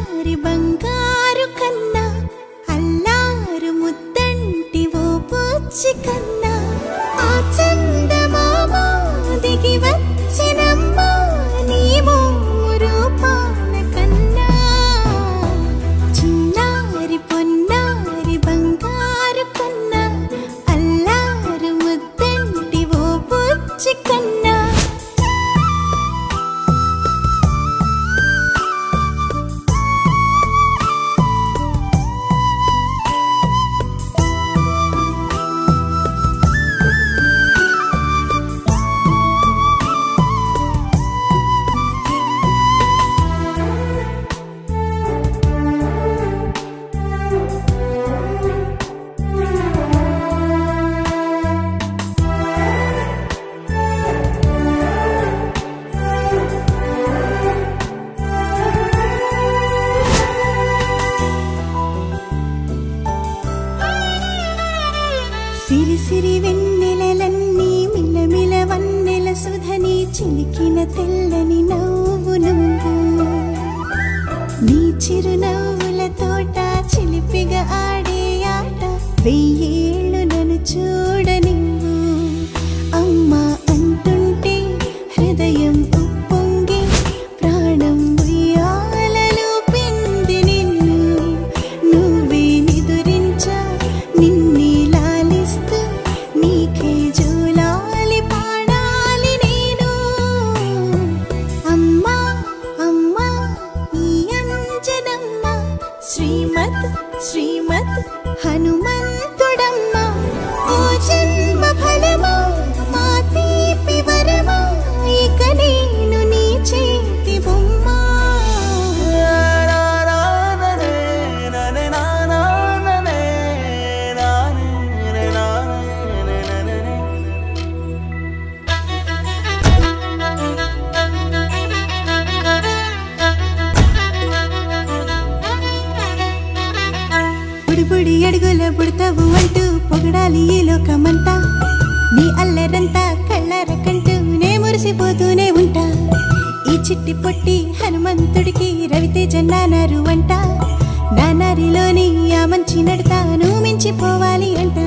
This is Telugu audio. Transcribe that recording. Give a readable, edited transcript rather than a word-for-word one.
చిన్నారి బంగారు కన్నా అల్లారు ముద్దంటి ఓ బుచ్చి కన్నా ఆ చందమామ దిగి వచ్చినమ్మా నీ రూపాల కన్నా చిన్నారి పొన్నారి బంగారు కన్నా అల్లారు ముద్దంటి ఓ బుచ్చి కన్నా సిరి సిరి వెన్నెలలన్నీ మిలమిల వన్నెల సుధని చిలికిన తెల్లని నవ్వు నువ్వు నీ చిరునవ్వుల తోట చిలిపిగా ఆడే ఆట వెయ్యేళ్ళు నన్ను చూడనివ్వు అమ్మా అంటుంటే హృదయం ఉప్పొంగి ప్రాణం ఉయ్యాలలో పిండి నిన్ను నువ్వే నిదురించా నిన్నే నీకే జోలాలి పాడాలి నేను అమ్మా అమ్మా ఈ అంజనమ్మ శ్రీమత్ శ్రీమత్ హనుమంతుడమ్మ ఓ జన్మ ఫలమా మా తీపి వరమా ఇక నేను నీ చేతి బొమ్మ బుడి అడుగుల బుడతావు అంటూ పొగడాలి ఈ లోకమంతా నీ అల్లరంతా కళ్ళారకంటూ నే మురిసిపోతూనే ఉంటా ఈ చిట్టి పొట్టి హనుమంతుడికి రవితేజ నానారు అంట నానారిలోని ఆ మంచి నడతాను మించిపోవాలి అంట